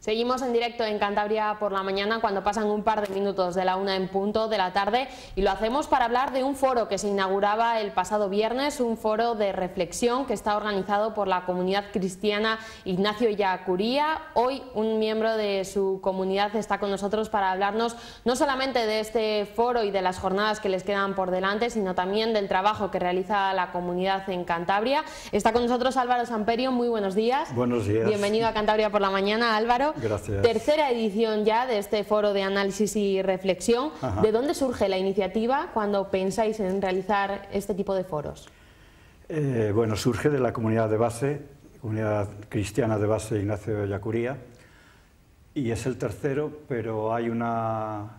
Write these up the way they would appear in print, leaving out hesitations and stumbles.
Seguimos en directo en Cantabria por la mañana cuando pasan un par de minutos de la 1 en punto de la tarde, y lo hacemos para hablar de un foro que se inauguraba el pasado viernes, un foro de reflexión que está organizado por la comunidad cristiana Ignacio Ellacuría. Hoy un miembro de su comunidad está con nosotros para hablarnos no solamente de este foro y de las jornadas que les quedan por delante, sino también del trabajo que realiza la comunidad en Cantabria. Está con nosotros Álvaro Samperio. Muy buenos días. Buenos días. Bienvenido a Cantabria por la mañana, Álvaro. Gracias. Tercera edición ya de este foro de análisis y reflexión. Ajá. ¿De dónde surge la iniciativa cuando pensáis en realizar este tipo de foros? Bueno, surge de la comunidad de base, comunidad cristiana de base Ignacio Ellacuría, y es el tercero, pero hay una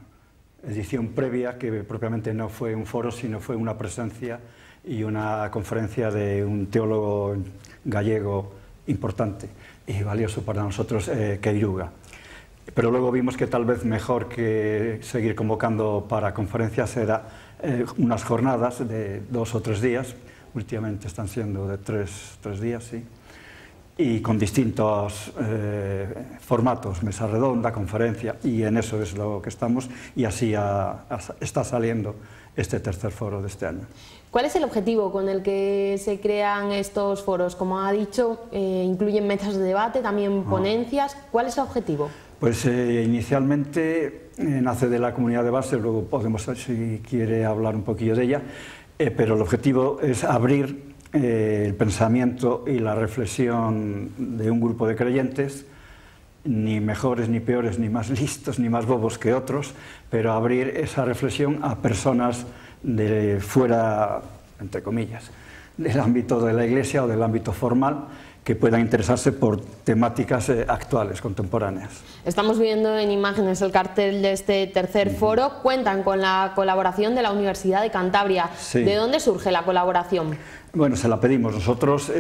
edición previa que propiamente no fue un foro, sino fue una presencia y una conferencia de un teólogo gallego importante y valioso para nosotros, Queiruga. Pero luego vimos que tal vez mejor que seguir convocando para conferencias era unas jornadas de 2 o 3 días, últimamente están siendo de 3 días, sí, y con distintos formatos, mesa redonda, conferencia, y en eso es lo que estamos, y así está saliendo este tercer foro de este año. ¿Cuál es el objetivo con el que se crean estos foros? Como ha dicho, incluyen mesas de debate, también ponencias. ¿Cuál es el objetivo? Pues inicialmente nace de la comunidad de base, luego podemos, si quiere, hablar un poquillo de ella, pero el objetivo es abrir el pensamiento y la reflexión de un grupo de creyentes, ni mejores, ni peores, ni más listos, ni más bobos que otros, pero abrir esa reflexión a personas de fuera, entre comillas, del ámbito de la Iglesia o del ámbito formal, que puedan interesarse por temáticas actuales, contemporáneas. Estamos viendo en imágenes el cartel de este tercer foro. Cuentan con la colaboración de la Universidad de Cantabria. Sí. ¿De dónde surge la colaboración? Bueno, se la pedimos nosotros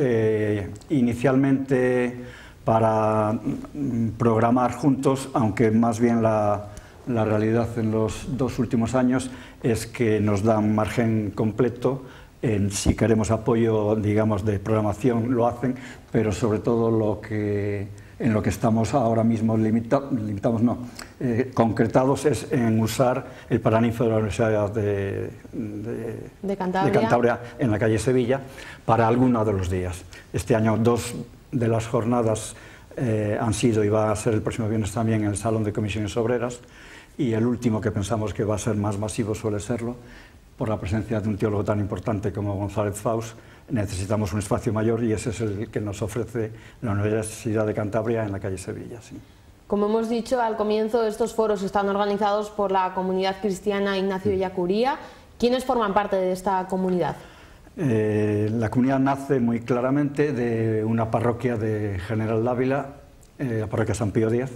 inicialmente para programar juntos, aunque más bien la realidad en los 2 últimos años es que nos dan margen completo. Si queremos apoyo, digamos, de programación, lo hacen, pero sobre todo en lo que estamos ahora mismo concretados es en usar el Paraninfo de la Universidad de Cantabria en la calle Sevilla para alguno de los días. Este año 2 de las jornadas han sido, y va a ser el próximo viernes también, en el Salón de Comisiones Obreras, y el último, que pensamos que va a ser más masivo, suele serlo, por la presencia de un teólogo tan importante como González Faus. Necesitamos un espacio mayor y ese es el que nos ofrece la Universidad de Cantabria en la calle Sevilla. Sí. Como hemos dicho al comienzo, estos foros están organizados por la comunidad cristiana Ignacio Ellacuría. ¿Quiénes forman parte de esta comunidad? La comunidad nace muy claramente de una parroquia de General Dávila, la parroquia San Pío X,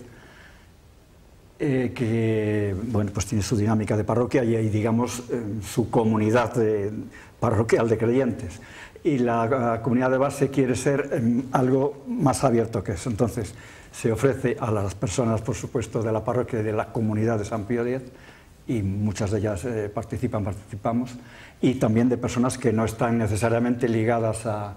que bueno, pues tiene su dinámica de parroquia y hay, digamos, su comunidad parroquial de creyentes, y la comunidad de base quiere ser algo más abierto que eso. Entonces se ofrece a las personas, por supuesto, de la parroquia y de la comunidad de San Pío X, y muchas de ellas participamos, y también de personas que no están necesariamente ligadas a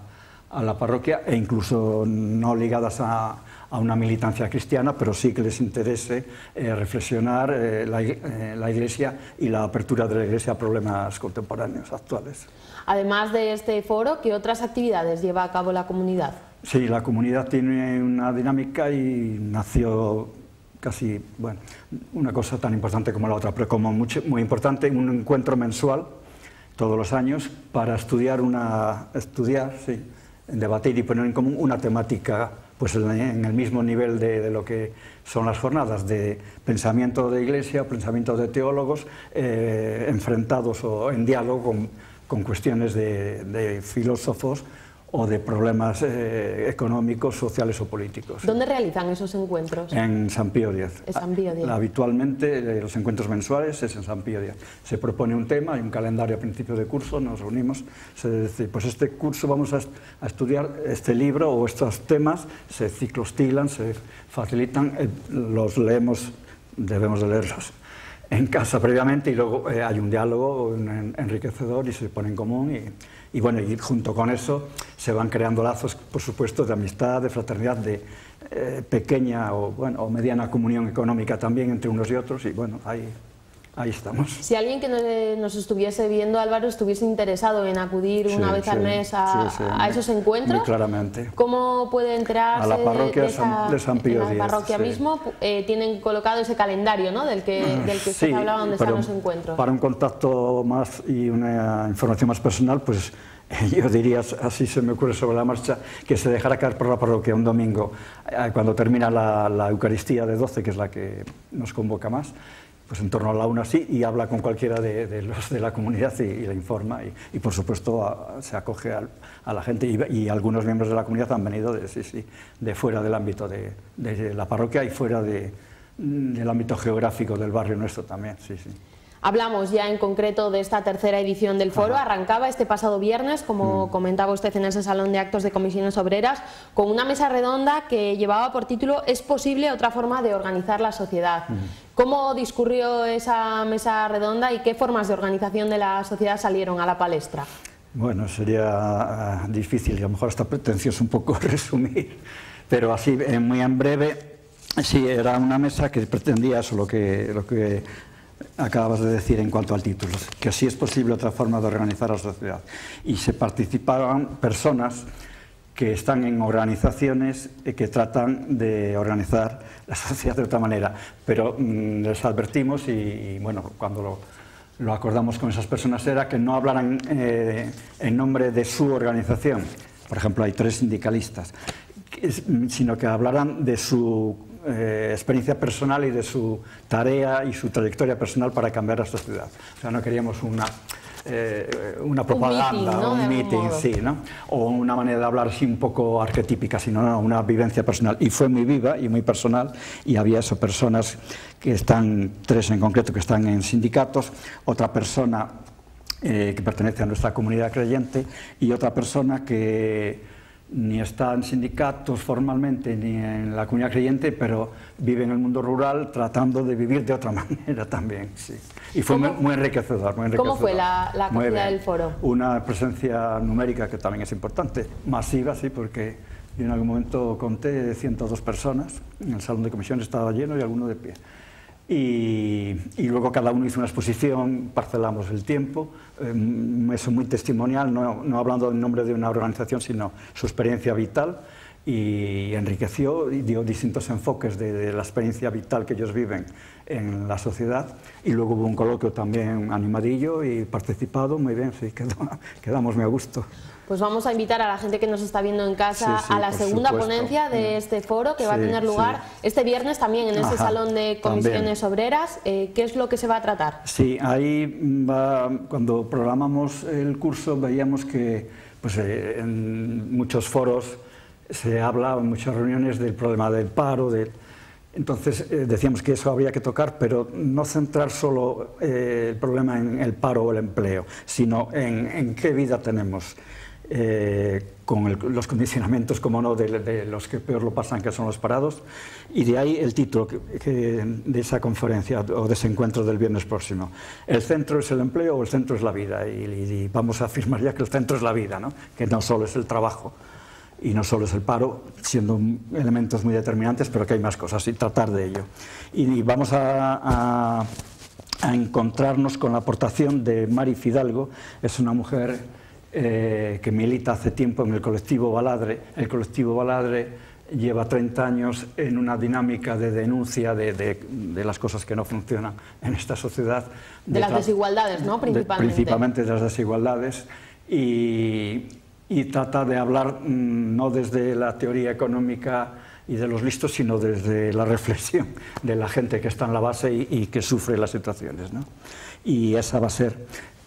la parroquia, e incluso no ligadas a una militancia cristiana, pero sí que les interese reflexionar la Iglesia y la apertura de la Iglesia a problemas contemporáneos, actuales. Además de este foro, ¿qué otras actividades lleva a cabo la comunidad? Sí, la comunidad tiene una dinámica y nació casi, bueno, una cosa tan importante como la otra, pero como muy importante, un encuentro mensual todos los años para debatir y poner en común una temática, pues en el mismo nivel de lo que son las jornadas de pensamiento de Iglesia, pensamiento de teólogos, enfrentados o en diálogo con cuestiones de filósofos o de problemas económicos, sociales o políticos. ¿Dónde realizan esos encuentros? En San Pío X. En San Pío X. Habitualmente los encuentros mensuales es en San Pío X. Se propone un tema, hay un calendario a principio de curso, nos reunimos, se dice, pues este curso vamos a estudiar este libro o estos temas, se ciclostilan, se facilitan, los leemos, debemos de leerlos en casa previamente y luego hay un diálogo enriquecedor y se pone en común y bueno, y junto con eso se van creando lazos, por supuesto, de amistad, de fraternidad, de pequeña o mediana comunión económica también entre unos y otros y bueno, ahí estamos. Si alguien que nos estuviese viendo, Álvaro, estuviese interesado en acudir una vez al mes a esos encuentros, muy claramente. ¿Cómo puede enterarse? A la parroquia de San Pío X. En la parroquia mismo tienen colocado ese calendario, ¿no?, del que usted hablaba, donde están los encuentros. Para un contacto más y una información más personal, pues yo diría, así se me ocurre sobre la marcha, que se dejara caer por la parroquia un domingo, cuando termina la Eucaristía de 12, que es la que nos convoca más, pues en torno a la 1 así, y habla con cualquiera de los de la comunidad y le informa y por supuesto se acoge a la gente y algunos miembros de la comunidad han venido de fuera del ámbito de la parroquia y fuera del ámbito geográfico del barrio nuestro también, sí. Hablamos ya en concreto de esta tercera edición del foro. Arrancaba este pasado viernes, como comentaba usted, en ese salón de actos de comisiones obreras, con una mesa redonda que llevaba por título ¿Es posible otra forma de organizar la sociedad? ¿Cómo discurrió esa mesa redonda y qué formas de organización de la sociedad salieron a la palestra? Bueno, sería difícil y a lo mejor hasta pretencioso un poco resumir, pero así muy en breve, sí, era una mesa que pretendía eso, lo que acabas de decir en cuanto al título, que sí es posible otra forma de organizar la sociedad. Y se participaban personas que están en organizaciones que tratan de organizar la sociedad de otra manera, pero les advertimos y bueno, cuando lo acordamos con esas personas era que no hablaran en nombre de su organización, por ejemplo hay 3 sindicalistas, sino que hablaran de su experiencia personal y de su tarea y su trayectoria personal para cambiar la sociedad. O sea, no queríamos una propaganda, un meeting, sí, ¿no? O una manera de hablar así un poco arquetípica, sino una vivencia personal. Y fue muy viva y muy personal, y había eso, personas que están, 3 en concreto, que están en sindicatos, otra persona que pertenece a nuestra comunidad creyente y otra persona que ni está en sindicatos formalmente ni en la comunidad creyente, pero vive en el mundo rural tratando de vivir de otra manera también, sí. Y fue muy enriquecedor, muy enriquecedor. ¿Cómo fue la acogida del foro? Una presencia numérica que también es importante, masiva, sí, porque yo en algún momento conté 102 personas, en el salón de comisiones estaba lleno y alguno de pie. Y luego cada uno hizo una exposición, parcelamos el tiempo, eso muy testimonial, no hablando en nombre de una organización, sino su experiencia vital, y enriqueció y dio distintos enfoques de la experiencia vital que ellos viven en la sociedad. Y luego hubo un coloquio también animadillo y participado, muy bien, sí, quedamos muy a gusto. Pues vamos a invitar a la gente que nos está viendo en casa a la segunda ponencia de este foro que va a tener lugar este viernes también en ese salón de comisiones obreras. ¿Qué es lo que se va a tratar? Sí, ahí cuando programamos el curso veíamos que pues, en muchos foros se habla, en muchas reuniones, del problema del paro, entonces decíamos que eso habría que tocar, pero no centrar solo el problema en el paro o el empleo, sino en qué vida tenemos. Con los condicionamientos, como no, de los que peor lo pasan, que son los parados, y de ahí el título de esa conferencia o de ese encuentro del viernes próximo. ¿El centro es el empleo o el centro es la vida? Y vamos a afirmar ya que el centro es la vida, ¿no? Que no solo es el trabajo y no solo es el paro, siendo elementos muy determinantes, pero que hay más cosas, y tratar de ello. Y vamos a encontrarnos con la aportación de Mari Fidalgo. Es una mujer que milita hace tiempo en el colectivo Baladre. El colectivo Baladre lleva 30 años en una dinámica de denuncia de las cosas que no funcionan en esta sociedad. De las desigualdades, ¿no? Principalmente de las desigualdades, y trata de hablar no desde la teoría económica y de los listos, sino desde la reflexión de la gente que está en la base y que sufre las situaciones, ¿no? Y esa va a ser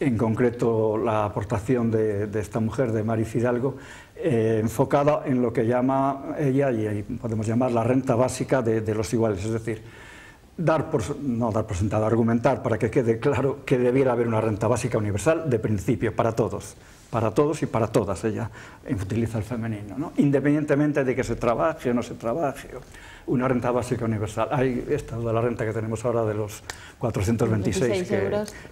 en concreto la aportación de esta mujer, de Mari Fidalgo, enfocada en lo que llama ella, y ahí podemos llamar la renta básica de los iguales, es decir, no dar por sentado, argumentar para que quede claro que debiera haber una renta básica universal de principio para todos, para todos y para todas, ella utiliza el femenino, ¿no? Independientemente de que se trabaje o no se trabaje, una renta básica universal. Hay esta de la renta que tenemos ahora de los 426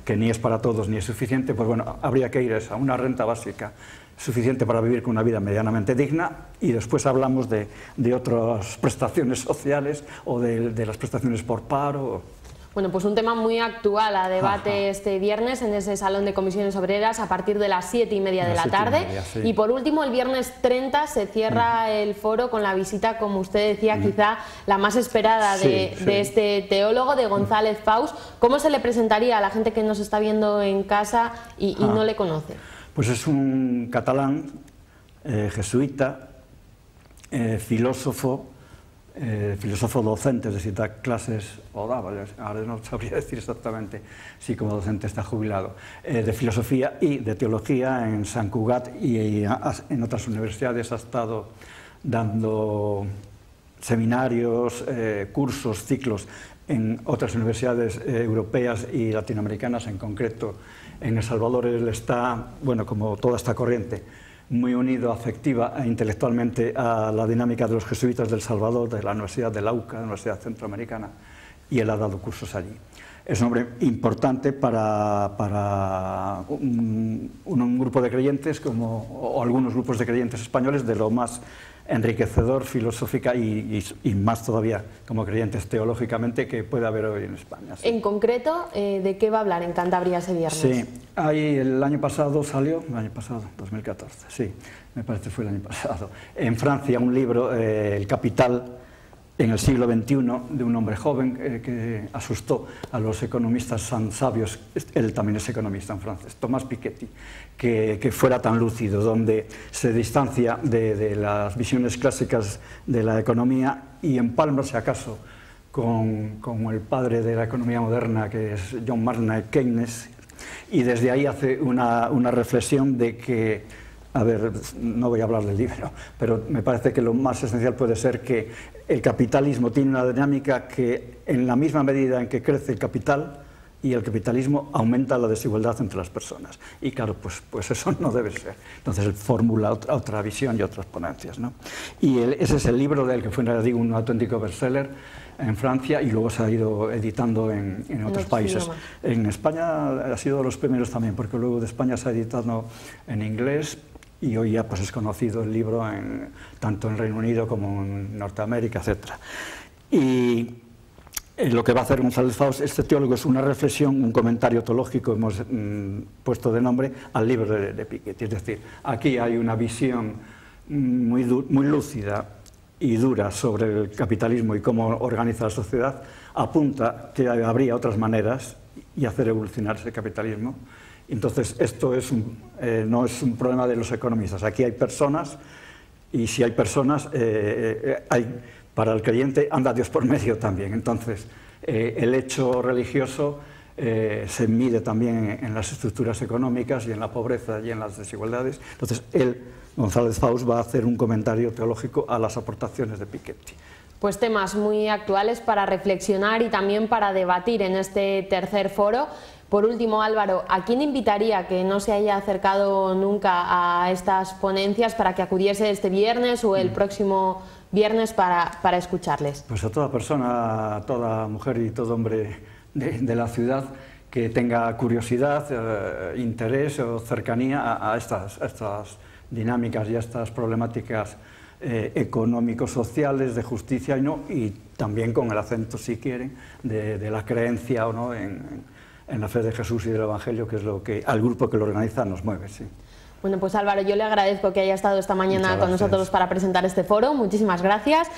que ni es para todos ni es suficiente, pues bueno, habría que ir a una renta básica suficiente para vivir con una vida medianamente digna, y después hablamos de otras prestaciones sociales o de las prestaciones por paro. Bueno, pues un tema muy actual a debate este viernes en ese Salón de Comisiones Obreras a partir de las 7:30 de la tarde. Sí. Y por último, el viernes 30 se cierra el foro con la visita, como usted decía, quizá la más esperada de este teólogo, de González Faus. ¿Cómo se le presentaría a la gente que nos está viendo en casa y no le conoce? Pues es un catalán, jesuita, filósofo docente, es decir, da clases, o daba, ahora no sabría decir exactamente si como docente está jubilado, de filosofía y de teología en Sant Cugat, y en otras universidades ha estado dando seminarios, cursos, ciclos en otras universidades europeas y latinoamericanas. En concreto en El Salvador él está, bueno, como toda esta corriente, muy unido afectiva e intelectualmente a la dinámica de los jesuitas del Salvador, de la Universidad de la UCA, la Universidad Centroamericana, y él ha dado cursos allí. Es un hombre importante para un grupo de creyentes, o algunos grupos de creyentes españoles, de lo más enriquecedor filosófica y más todavía como creyentes teológicamente que puede haber hoy en España. Sí. En concreto, ¿de qué va a hablar en Cantabria ese viernes? Sí, ahí el año pasado salió, 2014, sí, me parece que fue el año pasado, en Francia un libro, El Capital, en el siglo XXI, de un hombre joven que asustó a los economistas tan sabios, él también es economista en francés, Thomas Piketty, que fuera tan lúcido, donde se distancia de las visiones clásicas de la economía y empalma, si acaso, con el padre de la economía moderna, que es John Maynard Keynes, y desde ahí hace una reflexión de que, a ver, no voy a hablar del libro, pero me parece que lo más esencial puede ser que el capitalismo tiene una dinámica que, en la misma medida en que crece el capital y el capitalismo, aumenta la desigualdad entre las personas. Y claro, pues eso no debe ser. Entonces él formula otra visión y otras ponencias, ¿no? Y ese es el libro de él, que fue, digo, un auténtico bestseller en Francia, y luego se ha ido editando en otros países. En España ha sido de los primeros también, porque luego de España se ha editado en inglés, y hoy ya pues es conocido el libro tanto en Reino Unido como en Norteamérica, etc. Y lo que va a hacer González Faus, este teólogo, es una reflexión, un comentario teológico, hemos puesto de nombre al libro de Piketty. Es decir, aquí hay una visión muy lúcida y dura sobre el capitalismo y cómo organiza la sociedad. Apunta que habría otras maneras y hacer evolucionar ese capitalismo. Entonces, esto no es un problema de los economistas. Aquí hay personas, y si hay personas, para el creyente anda Dios por medio también. Entonces, el hecho religioso se mide también en las estructuras económicas y en la pobreza y en las desigualdades. Entonces, González Faus, va a hacer un comentario teológico a las aportaciones de Piketty. Pues temas muy actuales para reflexionar y también para debatir en este tercer foro. Por último, Álvaro, ¿a quién invitaría que no se haya acercado nunca a estas ponencias para que acudiese este viernes o el próximo viernes para escucharles? Pues a toda persona, a toda mujer y todo hombre de la ciudad que tenga curiosidad, interés o cercanía a estas dinámicas y a estas problemáticas económico-sociales, de justicia y también con el acento, si quieren, de la creencia o no en la fe de Jesús y del Evangelio, que es lo que al grupo que lo organiza nos mueve. Sí. Bueno, pues Álvaro, yo le agradezco que haya estado esta mañana con nosotros para presentar este foro. Muchísimas gracias.